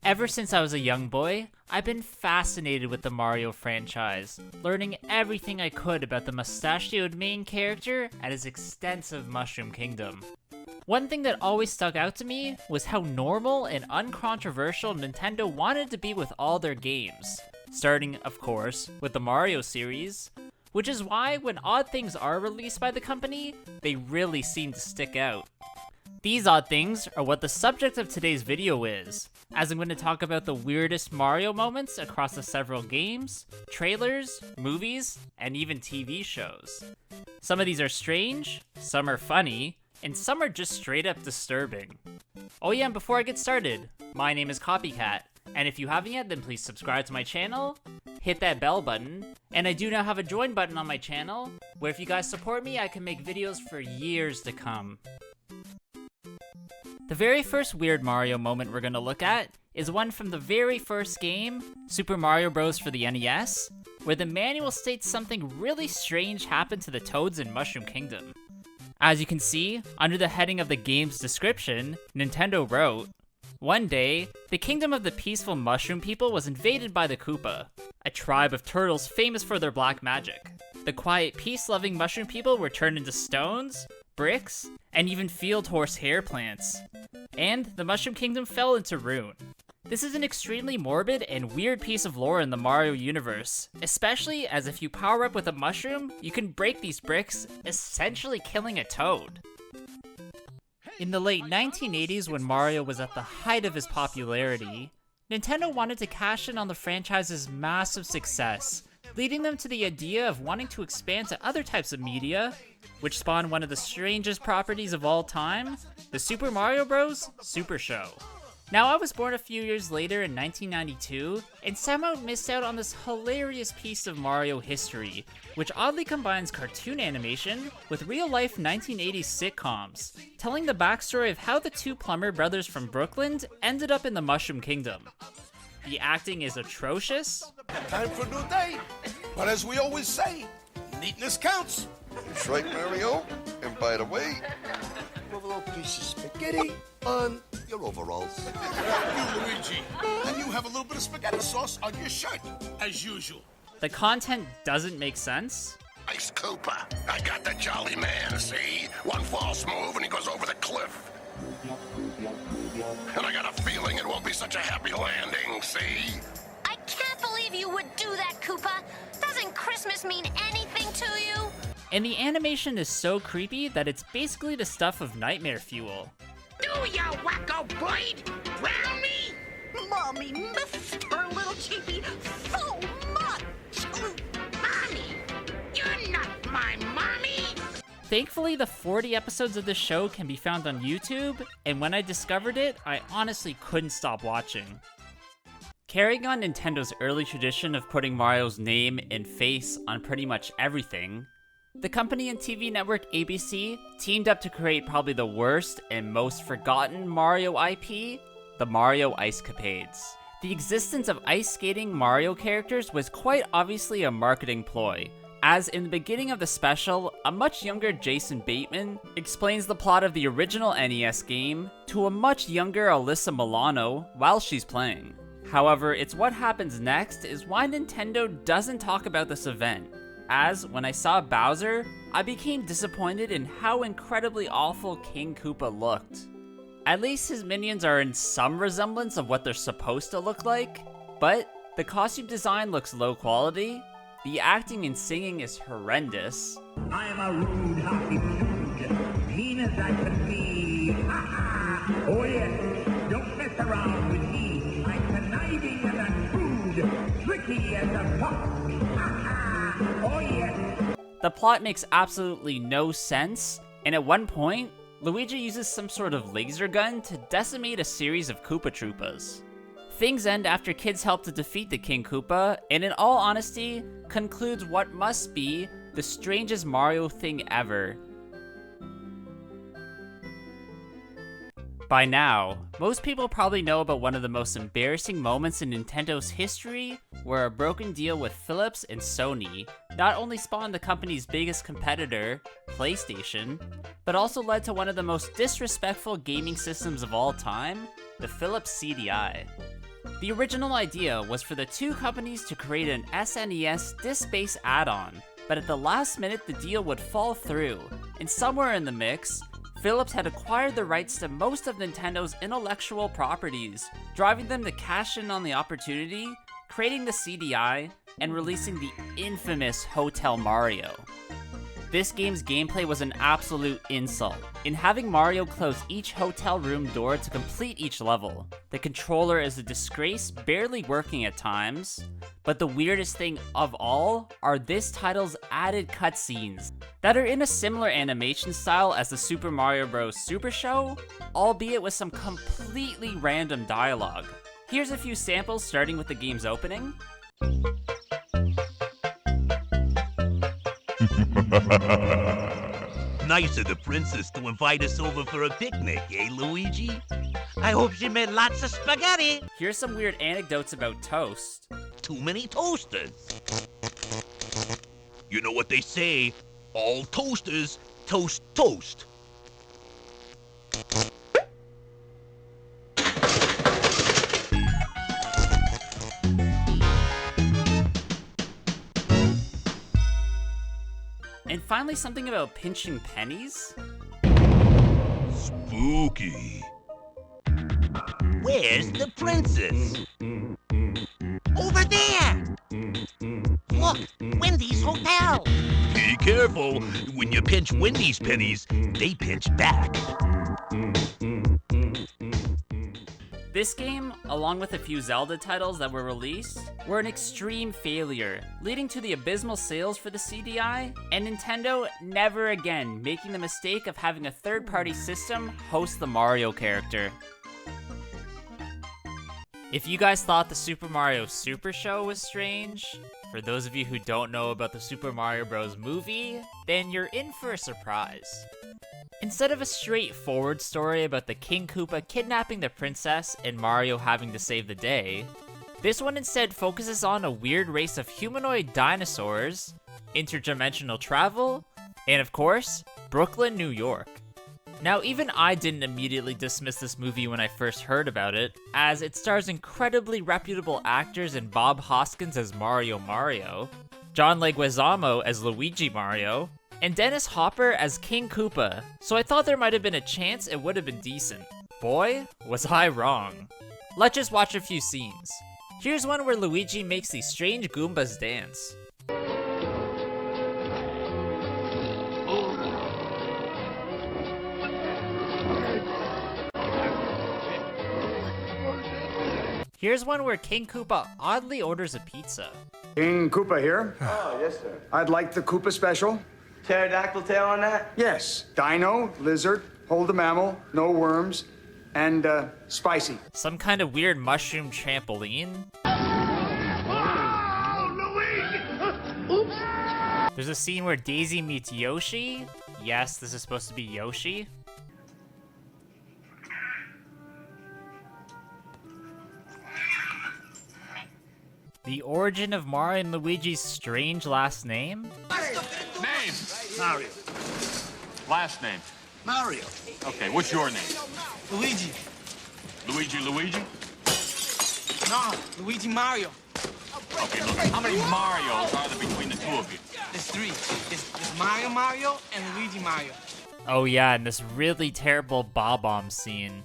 Ever since I was a young boy, I've been fascinated with the Mario franchise, learning everything I could about the mustachioed main character and his extensive Mushroom Kingdom. One thing that always stuck out to me was how normal and uncontroversial Nintendo wanted to be with all their games, starting, of course, with the Mario series, which is why when odd things are released by the company, they really seem to stick out. These odd things are what the subject of today's video is, as I'm going to talk about the weirdest Mario moments across the several games, trailers, movies, and even TV shows. Some of these are strange, some are funny, and some are just straight up disturbing. Oh yeah, and before I get started, my name is Copycat, and if you haven't yet, then please subscribe to my channel, hit that bell button, and I do now have a join button on my channel, where if you guys support me, I can make videos for years to come. The very first weird Mario moment we're going to look at is one from the very first game, Super Mario Bros. For the NES, where the manual states something really strange happened to the Toads in Mushroom Kingdom. As you can see, under the heading of the game's description, Nintendo wrote, "One day, the kingdom of the peaceful mushroom people was invaded by the Koopa, a tribe of turtles famous for their black magic. The quiet, peace-loving mushroom people were turned into stones, bricks, and even field horse hair plants. And the Mushroom Kingdom fell into ruin." This is an extremely morbid and weird piece of lore in the Mario universe, especially as if you power up with a mushroom, you can break these bricks, essentially killing a toad. In the late 1980s, when Mario was at the height of his popularity, Nintendo wanted to cash in on the franchise's massive success, leading them to the idea of wanting to expand to other types of media, which spawned one of the strangest properties of all time, the Super Mario Bros. Super Show. Now, I was born a few years later in 1992, and somehow missed out on this hilarious piece of Mario history, which oddly combines cartoon animation with real-life 1980s sitcoms, telling the backstory of how the two plumber brothers from Brooklyn ended up in the Mushroom Kingdom. The acting is atrocious. Time for a new day. But as we always say, neatness counts. That's right, Mario. And by the way, you have a little piece of spaghetti on your overalls. You, Luigi. And you have a little bit of spaghetti sauce on your shirt, as usual. The content doesn't make sense. Ice Cooper, I got the jolly man, see? One false move and he goes over the cliff. And I got a feeling it won't be such a happy landing, see? I can't believe you would do that, Koopa. Doesn't Christmas mean anything to you? And the animation is so creepy that it's basically the stuff of nightmare fuel. Do ya, wacko bird? Drown me? Mommy missed her little cheapie so much. Mommy, you're not my mommy. Thankfully, the 40 episodes of the show can be found on YouTube, and when I discovered it, I honestly couldn't stop watching. Carrying on Nintendo's early tradition of putting Mario's name and face on pretty much everything, the company and TV network ABC teamed up to create probably the worst and most forgotten Mario IP, the Mario Ice Capades. The existence of ice skating Mario characters was quite obviously a marketing ploy, as in the beginning of the special, a much younger Jason Bateman explains the plot of the original NES game to a much younger Alyssa Milano while she's playing. However, it's what happens next is why Nintendo doesn't talk about this event, as when I saw Bowser, I became disappointed in how incredibly awful King Koopa looked. At least his minions are in some resemblance of what they're supposed to look like, but the costume design looks low quality, the acting and singing is horrendous. I am a rude, hoppy stooge, mean as I can be. Ha ha! Oh yes, don't mess around with me. I'm conniving and I'm crude, tricky as a fox. Ha ha! Oh yes. The plot makes absolutely no sense, and at one point, Luigi uses some sort of laser gun to decimate a series of Koopa Troopas. Things end after kids help to defeat the King Koopa, and in all honesty, concludes what must be the strangest Mario thing ever. By now, most people probably know about one of the most embarrassing moments in Nintendo's history, where a broken deal with Philips and Sony not only spawned the company's biggest competitor, PlayStation, but also led to one of the most disrespectful gaming systems of all time, the Philips CDI. The original idea was for the two companies to create an SNES disc-based add-on, but at the last minute the deal would fall through, and somewhere in the mix, Philips had acquired the rights to most of Nintendo's intellectual properties, driving them to cash in on the opportunity, creating the CDI, and releasing the infamous Hotel Mario. This game's gameplay was an absolute insult, in having Mario close each hotel room door to complete each level. The controller is a disgrace, barely working at times, but the weirdest thing of all are this title's added cutscenes that are in a similar animation style as the Super Mario Bros. Super Show, albeit with some completely random dialogue. Here's a few samples starting with the game's opening. Nice of the princess to invite us over for a picnic, eh, Luigi? I hope she made lots of spaghetti. Here's some weird anecdotes about toast. Too many toasters. You know what they say, all toasters toast toast. And finally, something about pinching pennies. Spooky. Where's the princess? Over there! Look, Wendy's Hotel! Be careful. When you pinch Wendy's pennies, they pinch back. This game, along with a few Zelda titles that were released, were an extreme failure, leading to the abysmal sales for the CDI, and Nintendo never again making the mistake of having a third-party system host the Mario character. If you guys thought the Super Mario Super Show was strange, for those of you who don't know about the Super Mario Bros. Movie, then you're in for a surprise. Instead of a straightforward story about the King Koopa kidnapping the princess and Mario having to save the day, this one instead focuses on a weird race of humanoid dinosaurs, interdimensional travel, and of course, Brooklyn, New York. Now, even I didn't immediately dismiss this movie when I first heard about it, as it stars incredibly reputable actors in Bob Hoskins as Mario, John Leguizamo as Luigi Mario, and Dennis Hopper as King Koopa, so I thought there might have been a chance it would have been decent. Boy, was I wrong. Let's just watch a few scenes. Here's one where Luigi makes these strange Goombas dance. Here's one where King Koopa oddly orders a pizza. King Koopa here. Oh, yes, sir. I'd like the Koopa special. Pterodactyl tail on that? Yes. Dino, lizard, hold the mammal, no worms, and spicy. Some kind of weird mushroom trampoline. There's a scene where Daisy meets Yoshi. Yes, this is supposed to be Yoshi. The origin of Mario and Luigi's strange last name? Name? Mario. Last name? Mario. Okay, what's your name? Luigi. Luigi? No, Luigi Mario. Okay, look, how many Marios are there between the two of you? There's three. There's Mario, and Luigi Mario. Oh yeah, and this really terrible Bob-omb scene.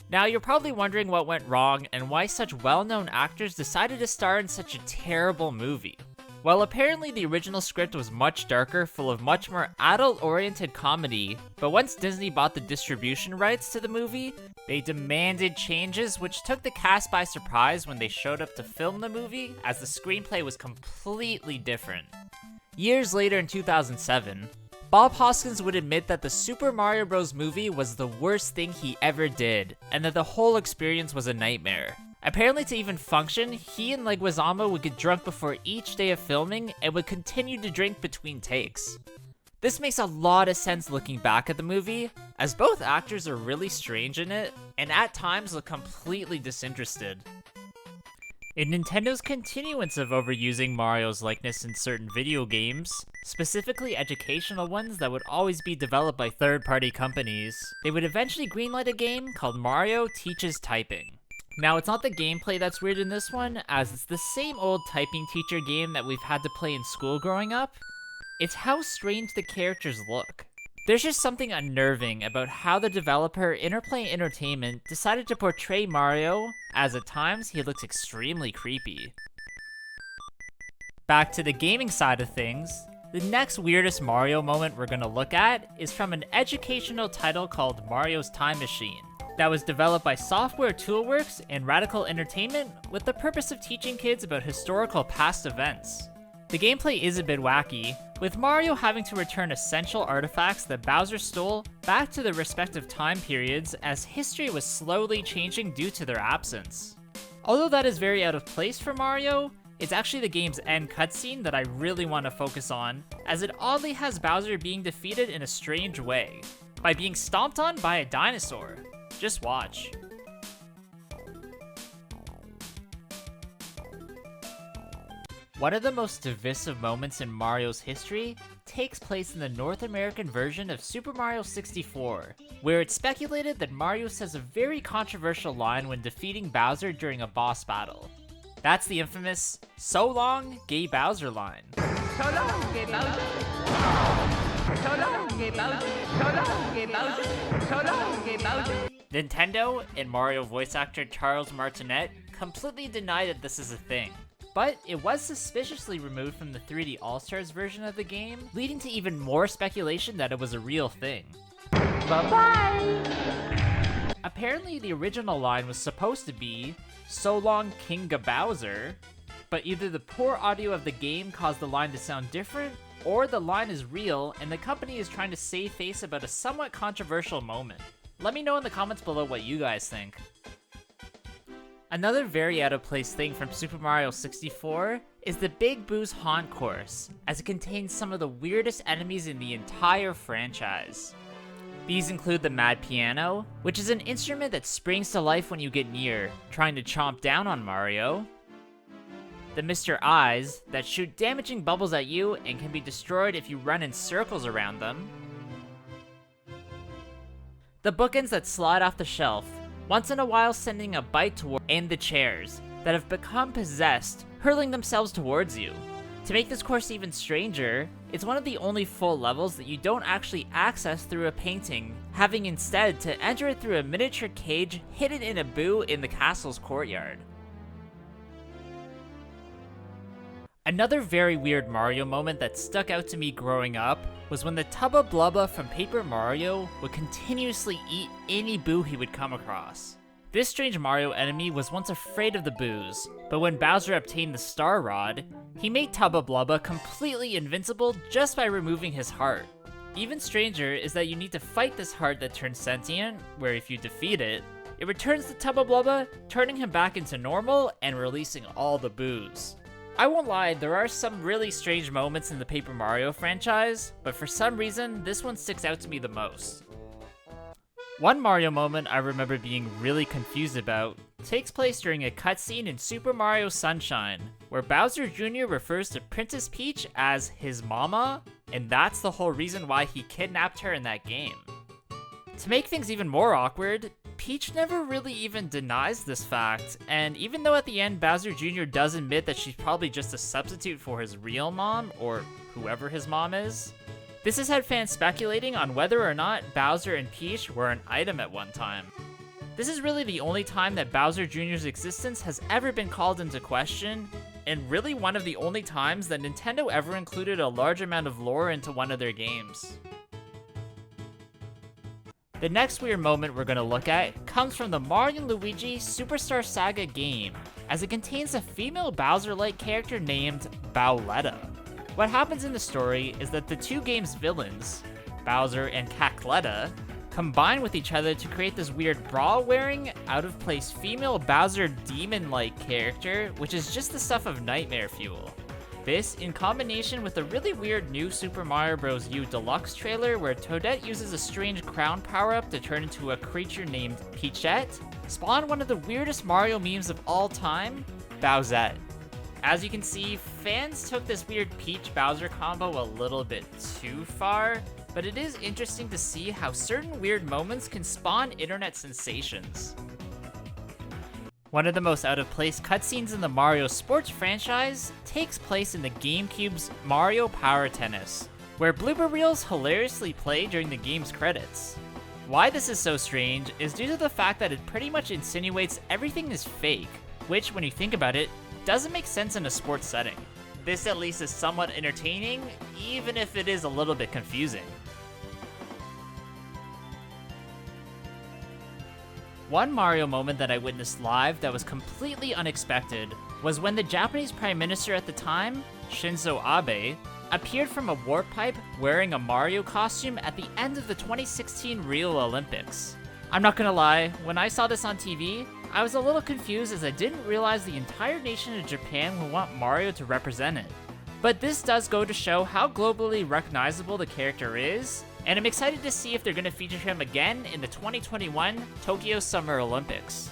Now, you're probably wondering what went wrong and why such well-known actors decided to star in such a terrible movie. Well, apparently the original script was much darker, full of much more adult-oriented comedy, but once Disney bought the distribution rights to the movie, they demanded changes, which took the cast by surprise when they showed up to film the movie, as the screenplay was completely different. Years later in 2007, Bob Hoskins would admit that the Super Mario Bros. Movie was the worst thing he ever did, and that the whole experience was a nightmare. Apparently, to even function, he and Leguizamo would get drunk before each day of filming and would continue to drink between takes. This makes a lot of sense looking back at the movie, as both actors are really strange in it, and at times look completely disinterested. In Nintendo's continuance of overusing Mario's likeness in certain video games, specifically educational ones that would always be developed by third-party companies, they would eventually greenlight a game called Mario Teaches Typing. Now, it's not the gameplay that's weird in this one, as it's the same old typing teacher game that we've had to play in school growing up. It's how strange the characters look. There's just something unnerving about how the developer Interplay Entertainment decided to portray Mario, as at times he looks extremely creepy. Back to the gaming side of things, the next weirdest Mario moment we're gonna look at is from an educational title called Mario's Time Machine, that was developed by Software Toolworks and Radical Entertainment with the purpose of teaching kids about historical past events. The gameplay is a bit wacky, with Mario having to return essential artifacts that Bowser stole back to their respective time periods as history was slowly changing due to their absence. Although that is very out of place for Mario, it's actually the game's end cutscene that I really want to focus on, as it oddly has Bowser being defeated in a strange way, by being stomped on by a dinosaur. Just watch. One of the most divisive moments in Mario's history takes place in the North American version of Super Mario 64, where it's speculated that Mario says a very controversial line when defeating Bowser during a boss battle. That's the infamous, "So long, gay Bowser" line. So long, gay Bowser. So long, gay Bowser. So long, gay Bowser. So long, gay Bowser. Nintendo and Mario voice actor Charles Martinet completely denied that this is a thing. But it was suspiciously removed from the 3D All-Stars version of the game, leading to even more speculation that it was a real thing. Bye-bye! Apparently the original line was supposed to be, "So long, Kinga Bowser," but either the poor audio of the game caused the line to sound different, or the line is real and the company is trying to save face about a somewhat controversial moment. Let me know in the comments below what you guys think. Another very out of place thing from Super Mario 64 is the Big Boo's Haunt Course, as it contains some of the weirdest enemies in the entire franchise. These include the Mad Piano, which is an instrument that springs to life when you get near, trying to chomp down on Mario. The Mr. Eyes, that shoot damaging bubbles at you and can be destroyed if you run in circles around them. The bookends that slide off the shelf, once in a while sending a bite toward, and the chairs that have become possessed, hurling themselves towards you. To make this course even stranger, it's one of the only full levels that you don't actually access through a painting, having instead to enter it through a miniature cage hidden in a boo in the castle's courtyard. Another very weird Mario moment that stuck out to me growing up was when the Tubba Blubba from Paper Mario would continuously eat any boo he would come across. This strange Mario enemy was once afraid of the boos, but when Bowser obtained the Star Rod, he made Tubba Blubba completely invincible just by removing his heart. Even stranger is that you need to fight this heart that turns sentient, where if you defeat it, it returns the Tubba Blubba, turning him back into normal and releasing all the boos. I won't lie, there are some really strange moments in the Paper Mario franchise, but for some reason, this one sticks out to me the most. One Mario moment I remember being really confused about takes place during a cutscene in Super Mario Sunshine, where Bowser Jr. refers to Princess Peach as his mama, and that's the whole reason why he kidnapped her in that game. To make things even more awkward, Peach never really even denies this fact, and even though at the end Bowser Jr. does admit that she's probably just a substitute for his real mom, or whoever his mom is, this has had fans speculating on whether or not Bowser and Peach were an item at one time. This is really the only time that Bowser Jr.'s existence has ever been called into question, and really one of the only times that Nintendo ever included a large amount of lore into one of their games. The next weird moment we're going to look at comes from the Mario & Luigi Superstar Saga game, as it contains a female Bowser-like character named Bowletta. What happens in the story is that the two game's villains, Bowser and Cackletta, combine with each other to create this weird bra-wearing, out-of-place female Bowser demon-like character, which is just the stuff of nightmare fuel. This, in combination with a really weird new Super Mario Bros. U Deluxe trailer where Toadette uses a strange crown power-up to turn into a creature named Peachette, spawned one of the weirdest Mario memes of all time, Bowsette. As you can see, fans took this weird Peach-Bowser combo a little bit too far, but it is interesting to see how certain weird moments can spawn internet sensations. One of the most out-of-place cutscenes in the Mario sports franchise takes place in the GameCube's Mario Power Tennis, where blooper reels hilariously play during the game's credits. Why this is so strange is due to the fact that it pretty much insinuates everything is fake, which, when you think about it, doesn't make sense in a sports setting. This at least is somewhat entertaining, even if it is a little bit confusing. One Mario moment that I witnessed live that was completely unexpected was when the Japanese Prime Minister at the time, Shinzo Abe, appeared from a warp pipe wearing a Mario costume at the end of the 2016 Rio Olympics. I'm not gonna lie, when I saw this on TV, I was a little confused as I didn't realize the entire nation of Japan would want Mario to represent it. But this does go to show how globally recognizable the character is, and I'm excited to see if they're gonna feature him again in the 2021 Tokyo Summer Olympics.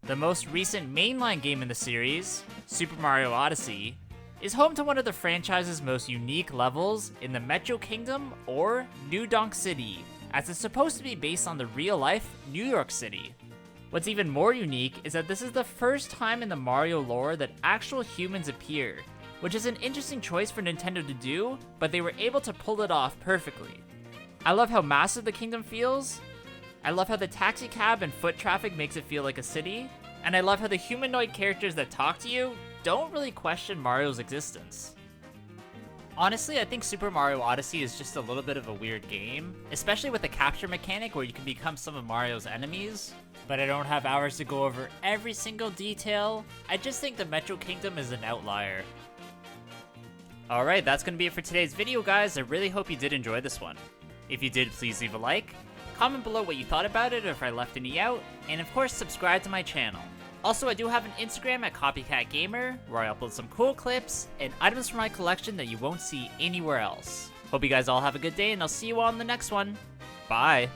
The most recent mainline game in the series, Super Mario Odyssey, is home to one of the franchise's most unique levels in the Metro Kingdom, or New Donk City, as it's supposed to be based on the real-life New York City. What's even more unique is that this is the first time in the Mario lore that actual humans appear, which is an interesting choice for Nintendo to do, but they were able to pull it off perfectly. I love how massive the kingdom feels, I love how the taxi cab and foot traffic makes it feel like a city, and I love how the humanoid characters that talk to you don't really question Mario's existence. Honestly, I think Super Mario Odyssey is just a little bit of a weird game, especially with the capture mechanic where you can become some of Mario's enemies. But I don't have hours to go over every single detail. I just think the Metro Kingdom is an outlier. Alright, that's gonna be it for today's video, guys. I really hope you did enjoy this one. If you did, please leave a like, comment below what you thought about it or if I left any out, and of course subscribe to my channel. Also, I do have an Instagram at Copycat Gamer, where I upload some cool clips and items from my collection that you won't see anywhere else. Hope you guys all have a good day, and I'll see you all in the next one. Bye!